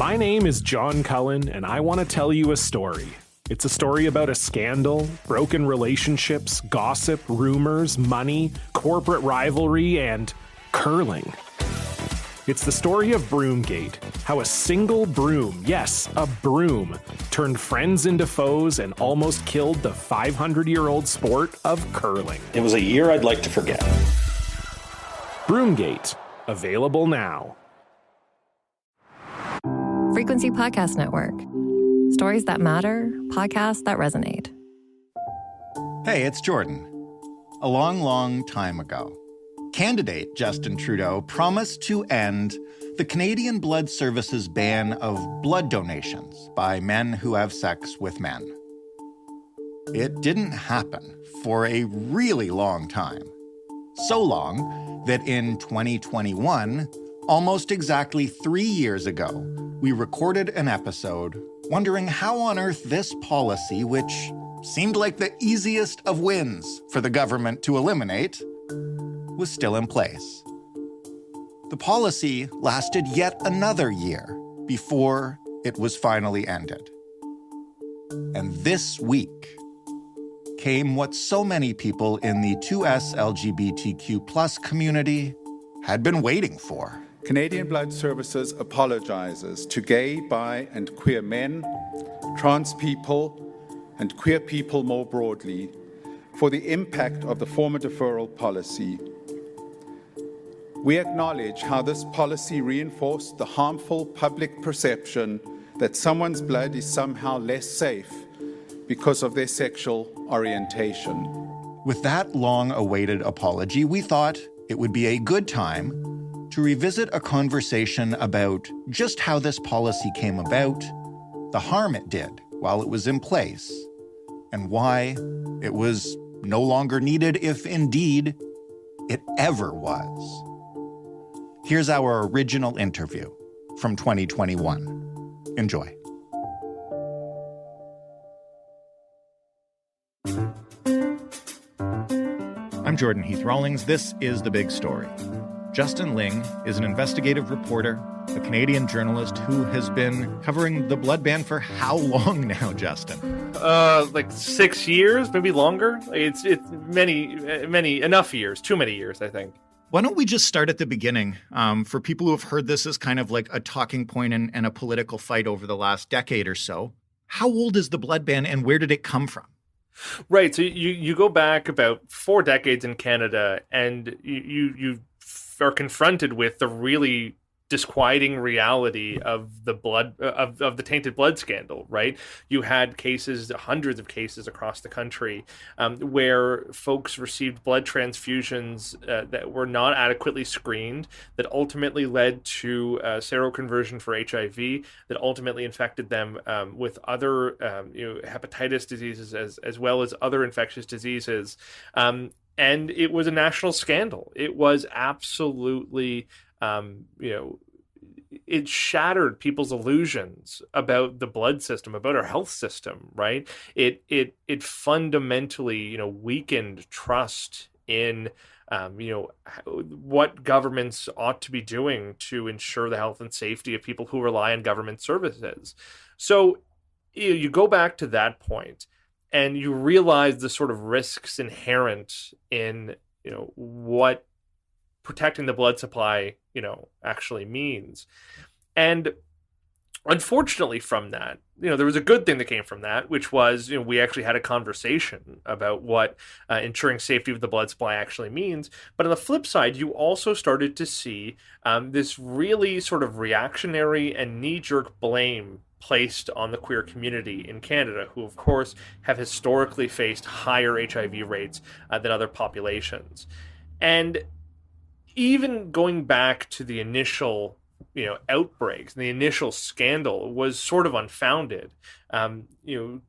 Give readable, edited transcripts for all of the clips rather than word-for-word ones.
My name is John Cullen, and I want to tell you a story. It's a story about a scandal, broken relationships, gossip, rumors, money, corporate rivalry, and curling. It's the story of Broomgate, how a single broom, yes, a broom, turned friends into foes and almost killed the 500-year-old sport of curling. It was a year I'd like to forget. Broomgate, available now. Frequency Podcast Network. Stories that matter, podcasts that resonate. Hey, it's Jordan. A long, long time ago, candidate Justin Trudeau promised to end the Canadian Blood Service's ban of blood donations by men who have sex with men. It didn't happen for a really long time. So long that in 2021, almost exactly 3 years ago, we recorded an episode wondering how on earth this policy, which seemed like the easiest of wins for the government to eliminate, was still in place. The policy lasted yet another year before it was finally ended. And this week came what so many people in the 2S LGBTQ+ community had been waiting for. Canadian Blood Services apologizes to gay, bi, and queer men, trans people, and queer people more broadly for the impact of the former deferral policy. We acknowledge how this policy reinforced the harmful public perception that someone's blood is somehow less safe because of their sexual orientation. With that long-awaited apology, we thought it would be a good time to revisit a conversation about just how this policy came about, the harm it did while it was in place, and why it was no longer needed, if indeed it ever was. Here's our original interview from 2021. Enjoy. I'm Jordan Heath Rawlings. This is The Big Story. Justin Ling is an investigative reporter, a Canadian journalist who has been covering the blood ban for how long now, Justin? Like 6 years, maybe longer. It's many enough years, too many years, I think. Why don't we just start at the beginning? For people who have heard this as kind of like a talking point and a political fight over the last decade or so, how old is the blood ban and where did it come from? Right. So you go back about 4 decades in Canada and you are confronted with the really disquieting reality of the blood of the tainted blood scandal, right? You had cases, hundreds of cases across the country where folks received blood transfusions that were not adequately screened, that ultimately led to seroconversion for HIV, that ultimately infected them with other hepatitis diseases as well as other infectious diseases. And it was a national scandal. It was absolutely, it shattered people's illusions about the blood system, about our health system, right? It fundamentally, weakened trust in, what governments ought to be doing to ensure the health and safety of people who rely on government services. So you go back to that point, and you realize the sort of risks inherent in, what protecting the blood supply, actually means. And unfortunately from that, there was a good thing that came from that, which was, we actually had a conversation about what ensuring safety of the blood supply actually means. But on the flip side, you also started to see this really sort of reactionary and knee-jerk blame placed on the queer community in Canada, who of course have historically faced higher HIV rates than other populations. And even going back to the initial outbreaks and the initial scandal was sort of unfounded.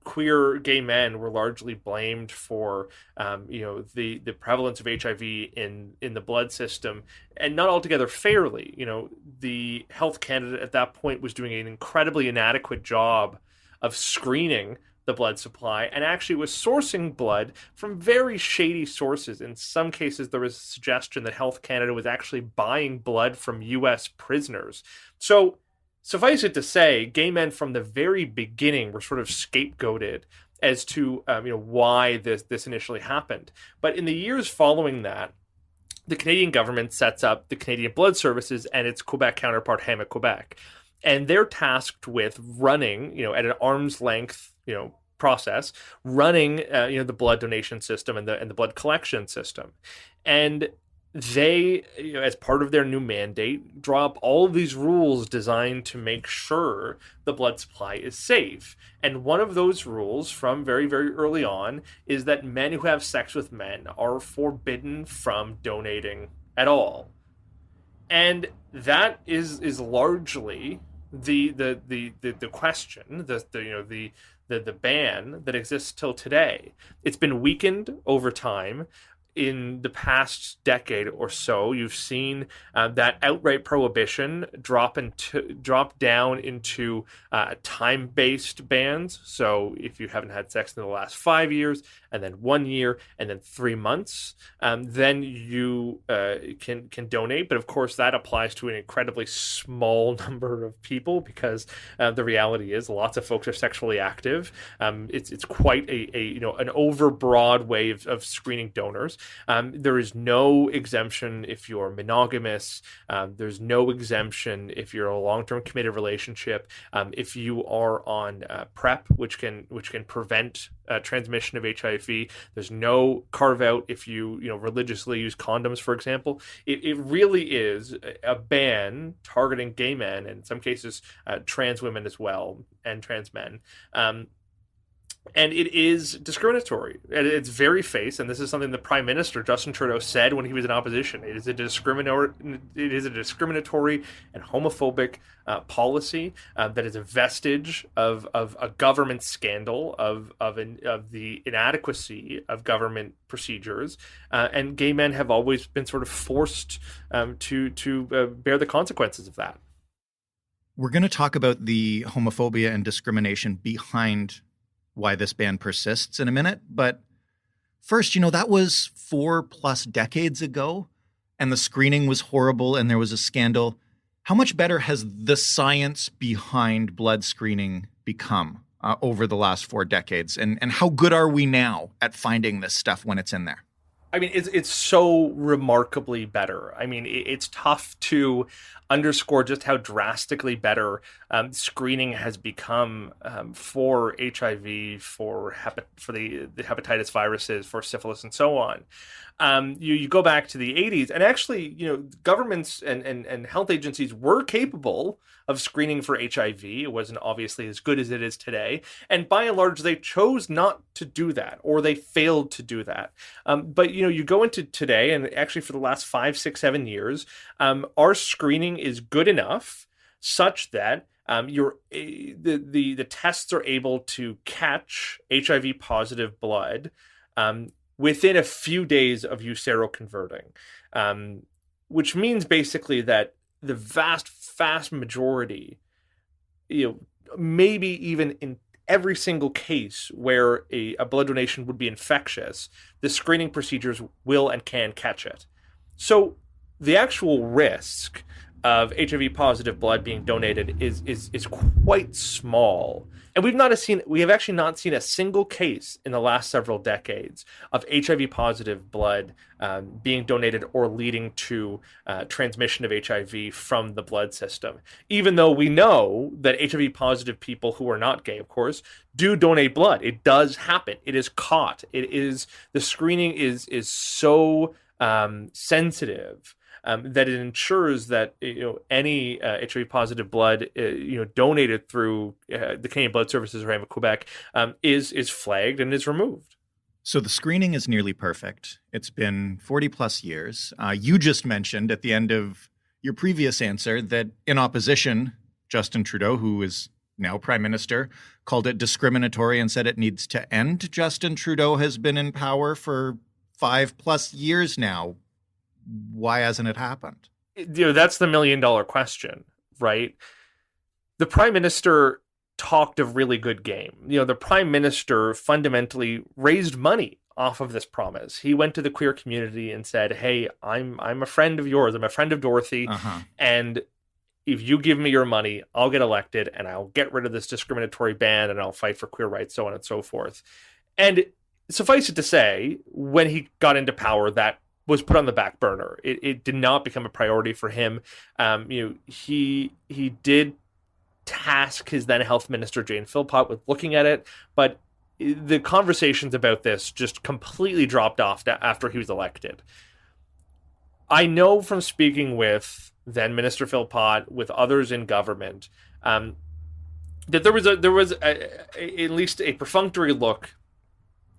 Queer gay men were largely blamed for, the prevalence of HIV in the blood system, and not altogether fairly. The Health Canada at that point was doing an incredibly inadequate job of screening the blood supply and actually was sourcing blood from very shady sources. In some cases, there was a suggestion that Health Canada was actually buying blood from U.S. prisoners. So Suffice it to say, gay men from the very beginning were sort of scapegoated as to why this initially happened. But in the years following that, the Canadian government sets up the Canadian Blood Services and its Quebec counterpart, HAMA Quebec. And they're tasked with running, at an arm's length, process, running, the blood donation system and the blood collection system. And they, as part of their new mandate, draw up all of these rules designed to make sure the blood supply is safe. And one of those rules from very, very early on is that men who have sex with men are forbidden from donating at all. And that is largely the question, the ban that exists till today. It's been weakened over time. In the past decade or so, you've seen that outright prohibition drop down into time-based bans. So if you haven't had sex in the last 5 years, and then 1 year, and then 3 months, then you can donate. But of course, that applies to an incredibly small number of people, because the reality is lots of folks are sexually active. It's quite an overbroad way of screening donors. There is no exemption if you're monogamous. There's no exemption if you're a long-term committed relationship. If you are on PrEP, which can prevent transmission of HIV. There's no carve out if you religiously use condoms, for example. It really is a ban targeting gay men, and in some cases trans women as well, and trans men. And it is discriminatory at its very face, and this is something the Prime Minister, Justin Trudeau, said when he was in opposition. It is a discriminatory and homophobic policy that is a vestige of a government scandal, of the inadequacy of government procedures, and gay men have always been sort of forced to bear the consequences of that. We're going to talk about the homophobia and discrimination behind why this ban persists in a minute. But first, that was 4+ decades ago, and the screening was horrible and there was a scandal. How much better has the science behind blood screening become over the last 4 decades? And how good are we now at finding this stuff when it's in there? I mean, it's so remarkably better. I mean, it's tough to underscore just how drastically better screening has become for HIV, for the hepatitis viruses, for syphilis, and so on. You go back to the 80s, and actually, governments and health agencies were capable of screening for HIV. It wasn't obviously as good as it is today. And by and large, they chose not to do that, or they failed to do that. But, you go into today, and actually for the last 5, 6, 7 years, our screening is good enough such that the tests are able to catch HIV positive blood within a few days of you seroconverting, which means basically that the vast majority, maybe even in every single case where a blood donation would be infectious, the screening procedures will and can catch it. So the actual risk of HIV positive blood being donated is quite small. And we have actually not seen a single case in the last several decades of HIV positive blood being donated or leading to transmission of HIV from the blood system. Even though we know that HIV positive people who are not gay, of course, do donate blood. It does happen. It is caught. The screening is so sensitive that it ensures that any HIV positive blood donated through the Canadian Blood Services or HAMA Quebec is flagged and is removed. So the screening is nearly perfect. It's been 40+ years. You just mentioned at the end of your previous answer that in opposition, Justin Trudeau, who is now Prime Minister, called it discriminatory and said it needs to end. Justin Trudeau has been in power for 5+ years now. Why hasn't it happened? That's the $1 million question, right? The Prime Minister talked a really good game. The Prime Minister fundamentally raised money off of this promise. He went to the queer community and said, "Hey, I'm a friend of yours. I'm a friend of Dorothy." Uh-huh. And if you give me your money, I'll get elected and I'll get rid of this discriminatory ban and I'll fight for queer rights, so on and so forth. And suffice it to say, when he got into power, that was put on the back burner. It did not become a priority for him. He did task his then health minister, Jane Philpott, with looking at it, but the conversations about this just completely dropped off after he was elected. I know from speaking with then Minister Philpott, with others in government, that there was at least a perfunctory look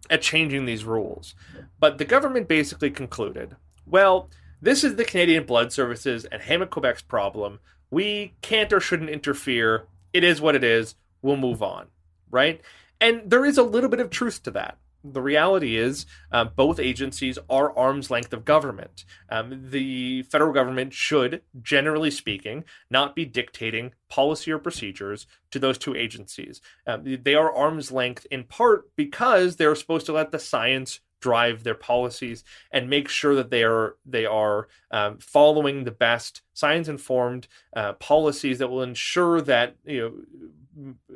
at changing these rules. But the government basically concluded, well, this is the Canadian Blood Services and Héma-Québec's problem. We can't or shouldn't interfere. It is what it is. We'll move on, right? And there is a little bit of truth to that. The reality is both agencies are arm's length of government. The federal government should, generally speaking, not be dictating policy or procedures to those two agencies. They are arm's length in part because they're supposed to let the science drive their policies and make sure that they are following the best science-informed policies that will ensure that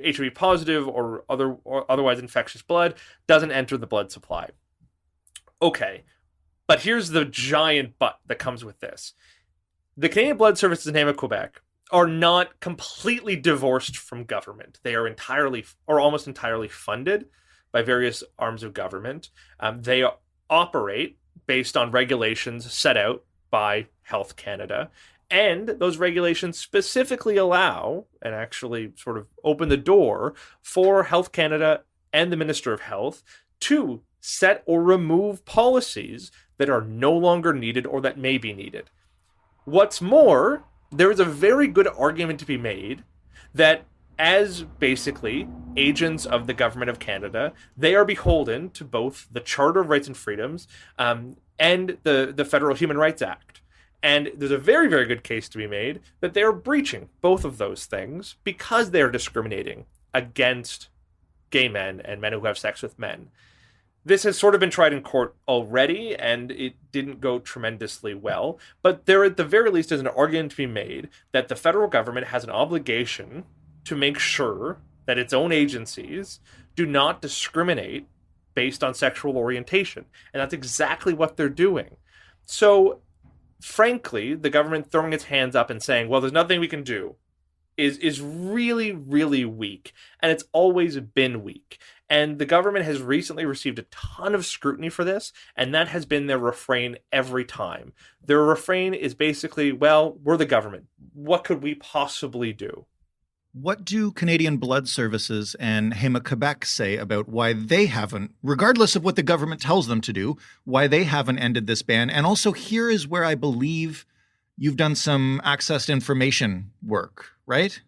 HIV positive or otherwise infectious blood doesn't enter the blood supply. Okay, but here's the giant but that comes with this. The Canadian Blood Services and Héma-Québec are not completely divorced from government. They are entirely or almost entirely funded by various arms of government. They operate based on regulations set out by Health Canada. And those regulations specifically allow and actually sort of open the door for Health Canada and the Minister of Health to set or remove policies that are no longer needed or that may be needed. What's more, there is a very good argument to be made that as basically agents of the Government of Canada, they are beholden to both the Charter of Rights and Freedoms and the Federal Human Rights Act. And there's a very, very good case to be made that they are breaching both of those things because they're discriminating against gay men and men who have sex with men. This has sort of been tried in court already, and it didn't go tremendously well. But there, at the very least, is an argument to be made that the federal government has an obligation to make sure that its own agencies do not discriminate based on sexual orientation. And that's exactly what they're doing. So, frankly, the government throwing its hands up and saying, well, there's nothing we can do is really, really weak. And it's always been weak. And the government has recently received a ton of scrutiny for this, and that has been their refrain every time. Their refrain is basically, well, we're the government. What could we possibly do? What do Canadian Blood Services and Héma-Québec say about why they haven't, regardless of what the government tells them to do, why they haven't ended this ban? And also, here is where I believe you've done some access to information work, right?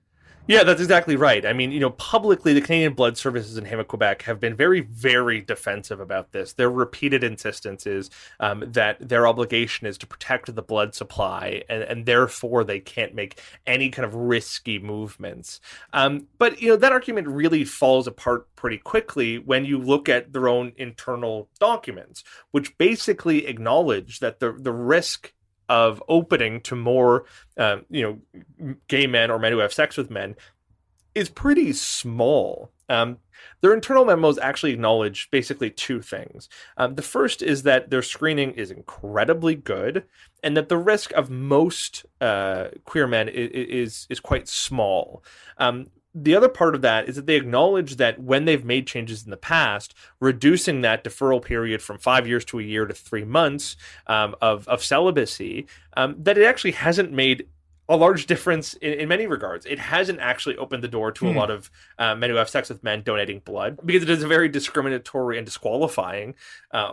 Yeah, that's exactly right. I mean, publicly, the Canadian Blood Services and Héma-Québec have been very, very defensive about this. Their repeated insistence is that their obligation is to protect the blood supply, and therefore they can't make any kind of risky movements. But that argument really falls apart pretty quickly when you look at their own internal documents, which basically acknowledge that the risk of opening to more, gay men or men who have sex with men is pretty small. Their internal memos actually acknowledge basically two things. The first is that their screening is incredibly good and that the risk of most queer men is quite small. The other part of that is that they acknowledge that when they've made changes in the past, reducing that deferral period from 5 years to a year to 3 months of celibacy, that it actually hasn't made a large difference in many regards. It hasn't actually opened the door to a lot of men who have sex with men donating blood, because it is a very discriminatory and disqualifying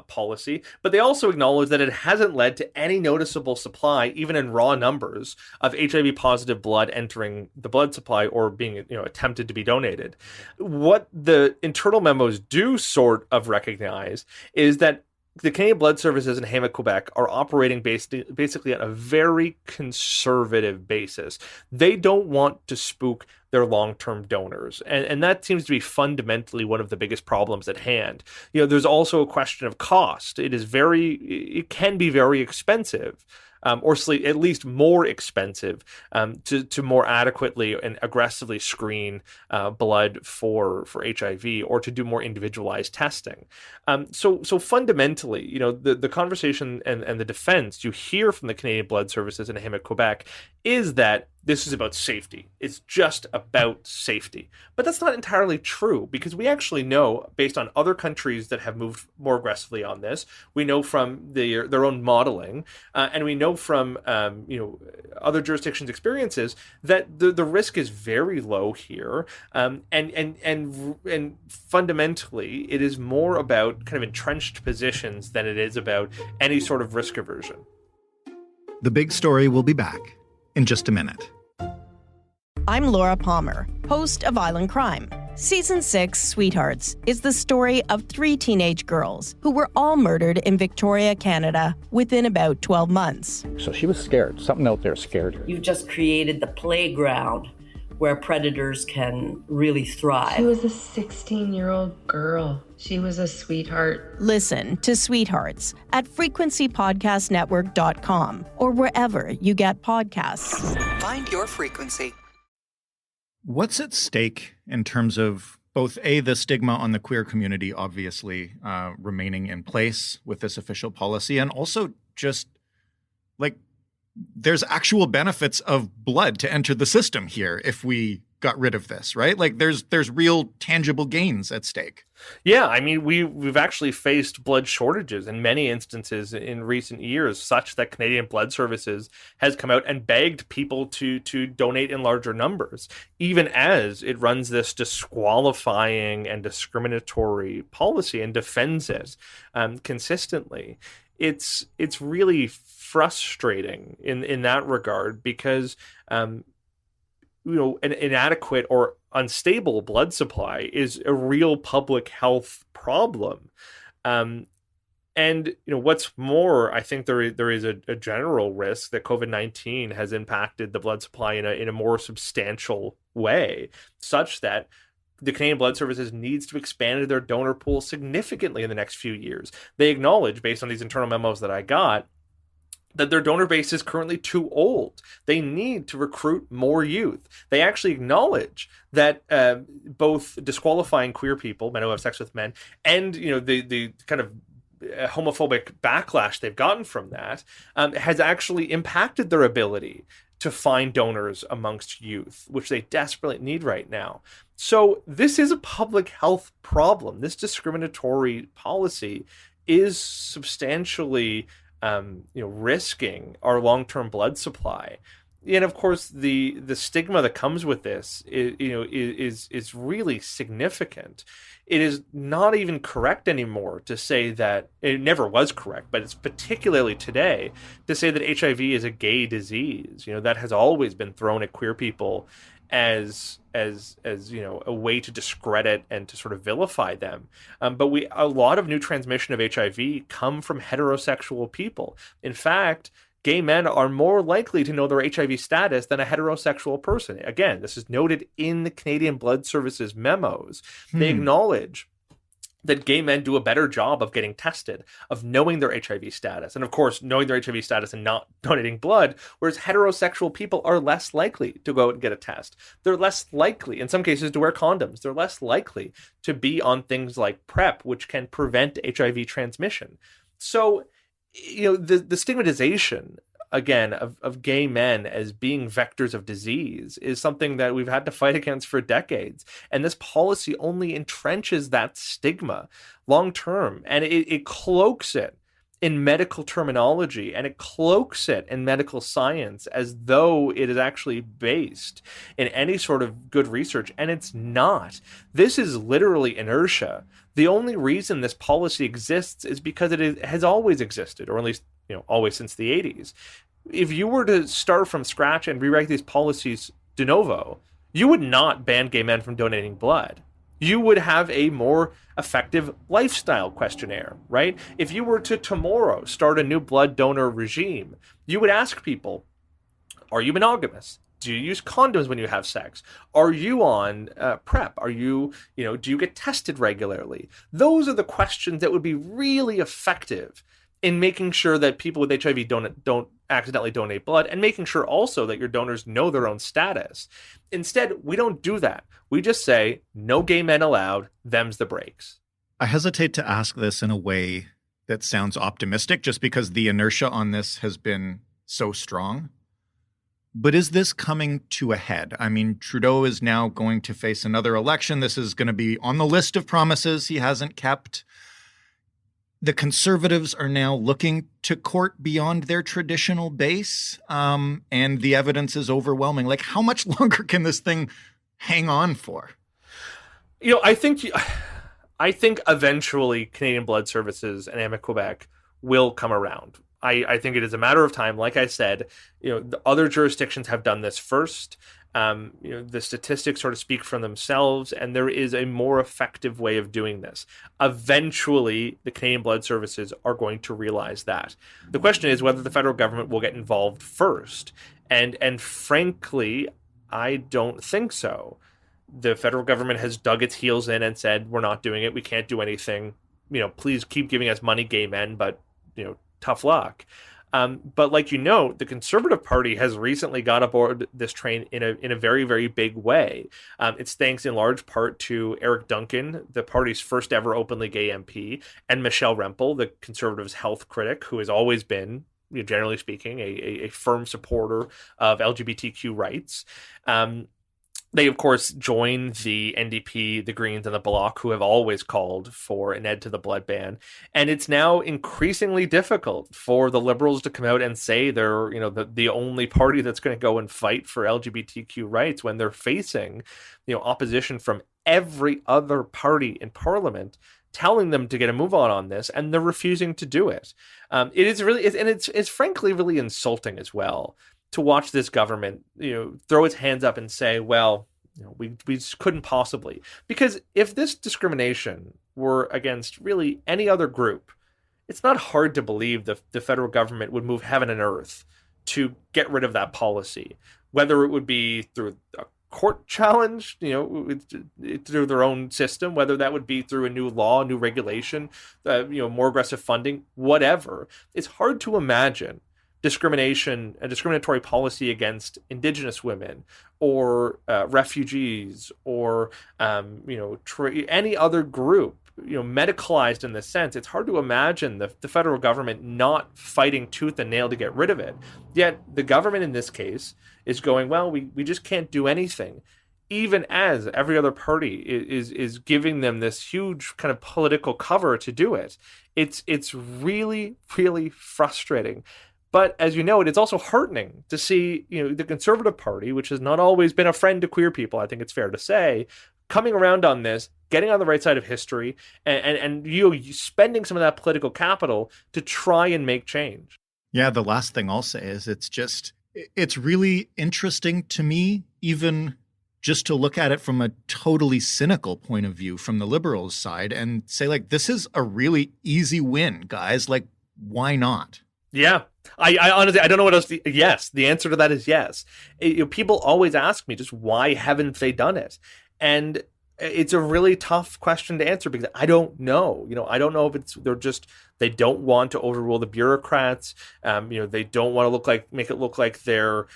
policy. But they also acknowledge that it hasn't led to any noticeable supply, even in raw numbers, of HIV positive blood entering the blood supply or being attempted to be donated. What the internal memos do sort of recognize is that the Canadian Blood Services and Héma-Québec are operating basically on a very conservative basis. They don't want to spook their long-term donors. And that seems to be fundamentally one of the biggest problems at hand. There's also a question of cost. It can be very expensive at least more expensive to more adequately and aggressively screen blood for HIV, or to do more individualized testing. So fundamentally, the conversation and the defense you hear from the Canadian Blood Services and him at Quebec is that this is about safety. It's just about safety. But that's not entirely true, because we actually know, based on other countries that have moved more aggressively on this, we know from their own modeling, and we know from other jurisdictions' experiences, that the risk is very low here, and fundamentally it is more about kind of entrenched positions than it is about any sort of risk aversion. The Big Story will be back in just a minute. I'm Laura Palmer, host of Island Crime. Season 6, Sweethearts, is the story of 3 teenage girls who were all murdered in Victoria, Canada, within about 12 months. So she was scared. Something out there scared her. You've just created the playground where predators can really thrive. She was a 16-year-old girl. She was a sweetheart. Listen to Sweethearts at frequencypodcastnetwork.com or wherever you get podcasts. Find your frequency. What's at stake in terms of both, the stigma on the queer community, obviously, remaining in place with this official policy, and also just, there's actual benefits of blood to enter the system here if we got rid of this, right? There's real tangible gains at stake. Yeah, I mean, we've actually faced blood shortages in many instances in recent years, such that Canadian Blood Services has come out and begged people to donate in larger numbers, even as it runs this disqualifying and discriminatory policy and defends it consistently. It's really frustrating in that regard, because an inadequate or unstable blood supply is a real public health problem. And what's more, I think there is a general risk that COVID-19 has impacted the blood supply in a more substantial way, such that the Canadian Blood Services needs to expand their donor pool significantly in the next few years. They acknowledge, based on these internal memos that I got, that their donor base is currently too old. They need to recruit more youth. They actually acknowledge that both disqualifying queer people, men who have sex with men, and the kind of homophobic backlash they've gotten from that has actually impacted their ability to find donors amongst youth, which they desperately need right now. So this is a public health problem. This discriminatory policy is substantially risking our long-term blood supply. And of course, the stigma that comes with this is really significant. It is not even correct anymore to say that, it never was correct, but it's particularly today, to say that HIV is a gay disease. That has always been thrown at queer people as a way to discredit and to sort of vilify them. But a lot of new transmission of HIV come from heterosexual people. In fact, gay men are more likely to know their HIV status than a heterosexual person. Again, this is noted in the Canadian Blood Services memos. They acknowledge that gay men do a better job of getting tested, of knowing their HIV status, and of course, knowing their HIV status and not donating blood, whereas heterosexual people are less likely to go out and get a test. They're less likely, in some cases, to wear condoms. They're less likely to be on things like PrEP, which can prevent HIV transmission. So, the stigmatization, again, of gay men as being vectors of disease is something that we've had to fight against for decades. And this policy only entrenches that stigma long term. And it cloaks it in medical terminology, and it cloaks it in medical science as though it is actually based in any sort of good research. And it's not. This is literally inertia. The only reason this policy exists is because it has always existed, or at least always since the 80s. If you were to start from scratch and rewrite these policies de novo, you would not ban gay men from donating blood. You would have a more effective lifestyle questionnaire, right? If you were to tomorrow start a new blood donor regime, you would ask people, are you monogamous? Do you use condoms when you have sex? Are you on PrEP? Are you, do you get tested regularly? Those are the questions that would be really effective in making sure that people with HIV don't accidentally donate blood, and making sure also that your donors know their own status. Instead, we don't do that. We just say, no gay men allowed, them's the breaks. I hesitate to ask this in a way that sounds optimistic, just because the inertia on this has been so strong. But is this coming to a head? I mean, Trudeau is now going to face another election. This is going to be on the list of promises he hasn't kept. The Conservatives are now looking to court beyond their traditional base, and the evidence is overwhelming. Like, how much longer can this thing hang on for? I think eventually Canadian Blood Services and AMIC Quebec will come around. I think it is a matter of time. Like I said, the other jurisdictions have done this first. The statistics sort of speak for themselves, and there is a more effective way of doing this. Eventually, the Canadian Blood Services are going to realize that. The question is whether the federal government will get involved first. And frankly, I don't think so. The federal government has dug its heels in and said, we're not doing it. We can't do anything. Please keep giving us money, gay men, but, tough luck. But like the Conservative Party has recently got aboard this train in a very, very big way. It's thanks in large part to Eric Duncan, the party's first ever openly gay MP, and Michelle Rempel, the Conservatives' health critic, who has always been, generally speaking, a firm supporter of LGBTQ rights. They, of course, join the NDP, the Greens, and the Bloc, who have always called for an end to the blood ban. And it's now increasingly difficult for the Liberals to come out and say they're, the only party that's going to go and fight for LGBTQ rights when they're facing, opposition from every other party in Parliament telling them to get a move on this, and they're refusing to do it. It is really, and it's frankly really insulting as well to watch this government, throw its hands up and say, well, we just couldn't possibly. Because if this discrimination were against really any other group, it's not hard to believe the federal government would move heaven and earth to get rid of that policy, whether it would be through a court challenge, through their own system, whether that would be through a new law, new regulation, more aggressive funding, whatever. It's hard to imagine a discriminatory policy against Indigenous women or refugees or any other group, medicalized in this sense. It's hard to imagine the federal government not fighting tooth and nail to get rid of it. Yet the government in this case is going, well, we just can't do anything, even as every other party is giving them this huge kind of political cover to do it. It's really, really frustrating. But as you know, it's also heartening to see, the Conservative Party, which has not always been a friend to queer people, I think it's fair to say, coming around on this, getting on the right side of history, and spending some of that political capital to try and make change. Yeah, the last thing I'll say is it's really interesting to me, even just to look at it from a totally cynical point of view from the Liberals' side and say, this is a really easy win, guys. Why not? Yeah. I honestly, I don't know what else. Yes, the answer to that is yes. People always ask me just why haven't they done it? And it's a really tough question to answer because I don't know. I don't know if they don't want to overrule the bureaucrats. They don't want to make it look like they're,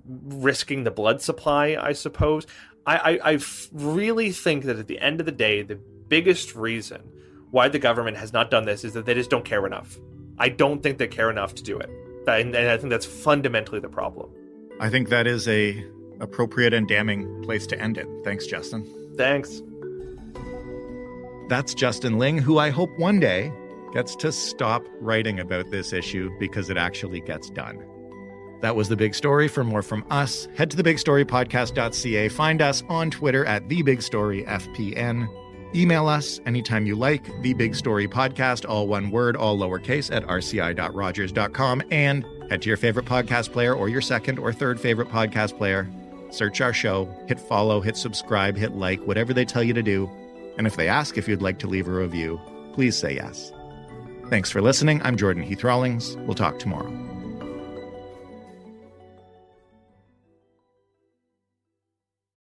risking the blood supply, I suppose. I really think that at the end of the day, the biggest reason why the government has not done this is that they just don't care enough. I don't think they care enough to do it. And I think that's fundamentally the problem. I think that is a appropriate and damning place to end it. Thanks, Justin. Thanks. That's Justin Ling, who I hope one day gets to stop writing about this issue because it actually gets done. That was The Big Story. For more from us, head to thebigstorypodcast.ca. Find us on Twitter at TheBigStoryFPN. Email us anytime you like, thebigstorypodcast, all one word, all lowercase, at rci.rogers.com. And head to your favorite podcast player or your second or third favorite podcast player. Search our show, hit follow, hit subscribe, hit like, whatever they tell you to do. And if they ask if you'd like to leave a review, please say yes. Thanks for listening. I'm Jordan Heath Rawlings. We'll talk tomorrow.